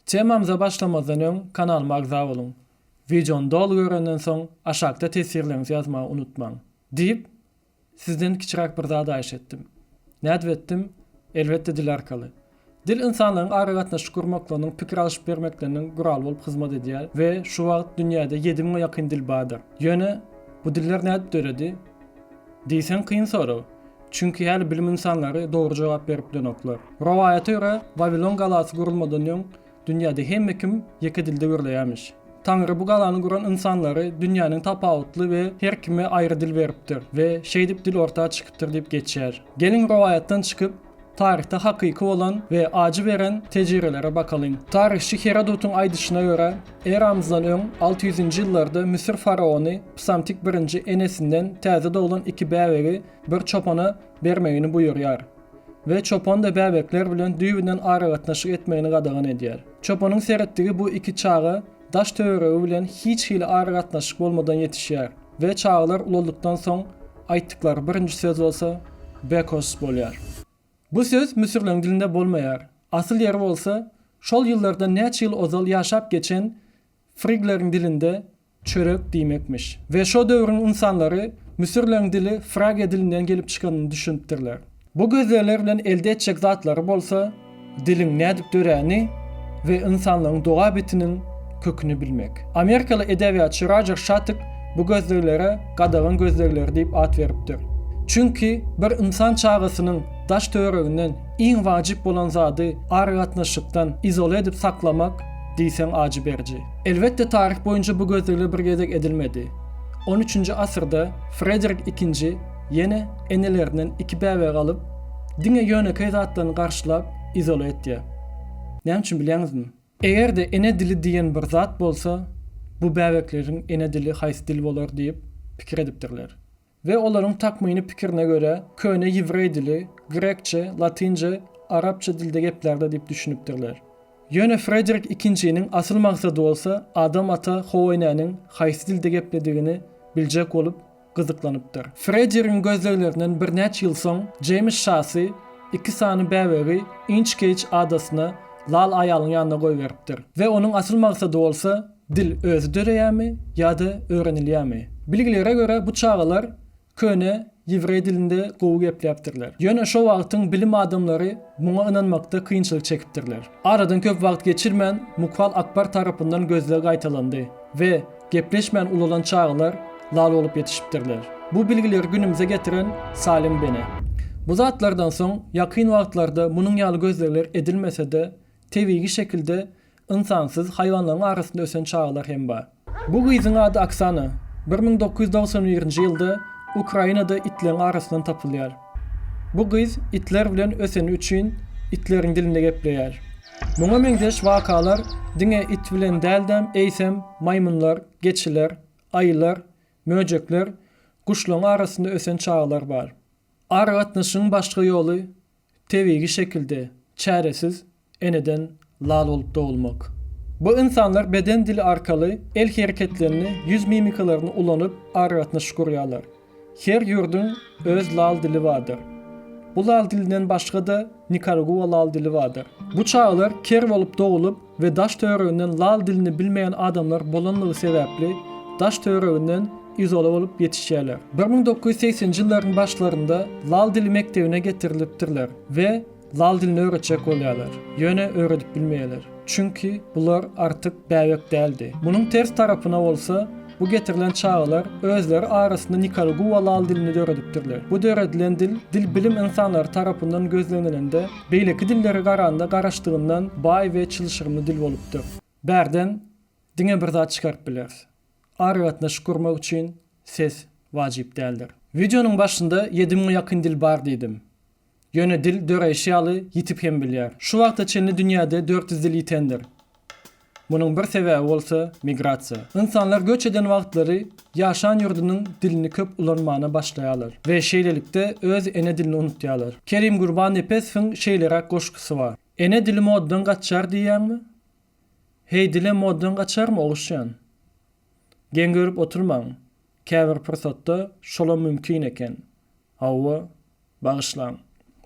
Temamıza başlamazdan öň kanalyma agza bolun. Videonu dol görenden soň aşakda tesirlerinizi yazmagy unutmaň. Diýip sizden kiçirak bir zat aýş etdim. Näde etdim? Elbetde dil arkaly. Dil insanlaryň aragatnaşyk gurmaklarynyň pikir alyşyp bermekleriniň guraly bolup hyzmat edýär we şu wagt dünýäde 7000 ýakyn dil bardyr. Ýöne bu diller näde döredi? Diýsen kyn soraw. Çünki häli bilim insanlary dogry jogap berip dönoklar. Rowayaty görä Babilon galasy gurulmadan öň dünýäde hemme kim ýeke dilde görleýärmiş. Tanrı bu galany guran insanlary dünýäniň tapawutly we her kime aýry dil beripdir we şeýdip dil ortağa çykypdyr diýip geçýär. Gelin rowayatdan çykyp tarihte hakyky bolan we acı veren tejribelere bakalım. Tarihçi Herodot'un aýdyşyna görä, eramyzdan öň 600-nji ýyllarda Misir faraony Psamtik 1-nji enesinden täze doğulan iki bäwegi bir çopana bermegini buyurýar. Ve çopan da bäwekler bilen düýbünden aragatnaşyk etmegini gadagan edýär. Çopanyň seretdigi bu iki çağa daş töweregi bilen hiç hili aragatnaşyk bolmadan yetişýär we çağlar uladykdan soň aýtdykları birinji söz bolsa Bekos bolýar. Bu söz Müsürlüň dilinde bolmaýar. Asyl ýeri bolsa şol ýyllarda näçe ýyl ozal ýaşap geçen Frigleriň dilinde çörek diýmekmiş. We şo döwrüň insanlary Müsürlüň dili Frage dilinden gelip çykanyny düşünipdirler. Bu gözlerler bilen elde etjek zatlary bolsa diliň nädip döräni we insanlaryň doğa bitiniň kökünü bilmek. Amerikalı edebiýatçy Roger Shattuck bu gözlerlere gadagan gözlerler diýip at beripdir. Çünki bir insan çağısynyň daş töwereginden iň wajyp bolan zady aragatnaşykdan izole edip saklamak diýsen acı berji. Elbetde tarih boýunça bu gözlerler bir gezek edilmedi. 13-nji asyrda Frederick II ýene enelerinden iki bäweg alyp diňe ýönekä zatlaryny garşylap izole etdi. Näme üçin bilýäňizmi? Egerde ene dili diýen bir zat bolsa, bu bäwekleriň ene dili haýsy dil bolar diýip pikir edipdirler. Ve olaryň takmyny pikirine göre köne Ýiwrey dili, Grekçe, Latince, Arapça dilde geplerde diýip düşünipdirler. Ýöne Frederick II-niň asyl maksady bolsa adam ata howeynanyň haýsy dilde gepledigini biljek bolup gyzyklanypdyr. Frederick'in gözleglerinden bir näçe ýyl soň James Chaucer iki sany bäwegi Inchkeich adasyna lal aýalyň ýanyna goýberipdir. We onuň asyl maksady bolsa dil özü döreýärmi ýa-da öğrenilýärmi? Bilgilere göre bu çağlar köne Ýiwrey dilinde gowy gepläpdirler. Ýöne şo wagtyň bilim adamlary muňa inanmakda kynçylyk çekipdirler. Aradan köp wagt geçirmän Mughal Akbar tarapyndan gözleri gaýtalandy we gepleşmän ulalan çağlar lal bolup yetişipdirler. Bu bilgileri günümüze getiren Salim Bene. Bu zatlardan soň ýakyn wagtlarda munyň ýaly gözlerler edilmese de tebigi şekilde insansız hayvanlaryň arasynda ösen çağlar hem bar. Bu gyzyň ady Oksana 1991-nji ýylda Ukrainada itleriň arasyndan tapylýar. Bu gyz itler bilen öseni üçin itleriň dilinde gepleýär. Muňa meňzeş wakalar diňe it bilen däldem eýsem maymunlar, geçiler, aýylar, möjekler, guşlaryň arasynda ösen çağlar bar. Aragatnaşyň başga ýoly tebigi şekilde çäresiz eneden lal olup doğulmak. Bu insanlar beden dili arkaly el hereketlerini, yüz mimikalaryny ulanyp aragatnaşyk gurýarlar. Her ýurdun öz lal dili bardyr. Bu lal dilinden başga da Nikaragua lal dili bardyr. Bu çağlar ker bolup doğulup ve daş töwereginden lal dilini bilmeýän adamlar bolanlygy sebäpli daş töwereginden izole bolup yetişýärler. 1980-nji ýyllaryň başlarynda lal dili mekdebine getirilipdirler we lal dilini öğretjek bolýarlar. Ýöne öğredip bilmeýärler. Çünki bular artık bäwek däldi. Munyň ters tarapyna bolsa bu getirilen çağlar özleri arasynda Nikaragua lal dilini öğredipdirler. Bu öğredilen dil bilim insanlar tarapyndan gözlenilende beýleki dilleri garanda garaşdygyndan baý we çylşyrmy dil bolupdyr. Bärden diňe bir zat çykaryp biler. Aragatnaşyk gurmak üçin ses wajyp däldir. Videonun başında 7000 ýakyn dil bar diýdim. Ýöne dil döreýşýaly ýitip hem bilýär. Şu wagtda çenli dünýäde 400 dil ýitendir. Munyň bir sebäbi bolsa migrasiýa. İnsanlar göç eden wagtlary ýaşan ýurdunyň dilini köp ulanmana başlaýarlar we şeýlelikde öz ene dilini unutýarlar. Kerim Gurban Epesowyň şeýlerak goşgusy bar. Ene dili moddan gaçar diýýärmi? Hey dile moddan gaçarmy oguşýan? Gen görüp oturmaň. Käbir pursatda şola mümkin eken. Hawa bagyşlaň.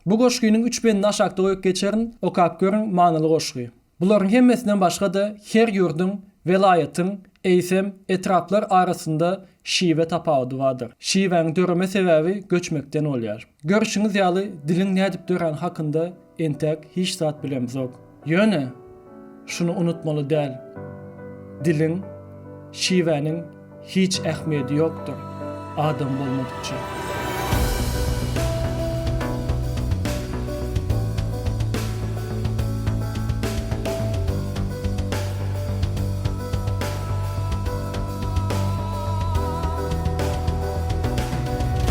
Bu goşgynyň 3 benini aşakda goýup geçerin, okap görün manaly goşgy. Buların hemmesinden başka da her yurdun, velayetin, eysem, etraflar arasında şive tapawudy vardır. Şiveň döreme sebebi göçmekden olýar. Görüşüňiz ýaly dilin nädip dören hakynda entek hiç zat bilemzok. Ýöne şunu unutmaly däl. Dilin, şiwenin hiç ähmiýeti ýokdur adam bolmadykça.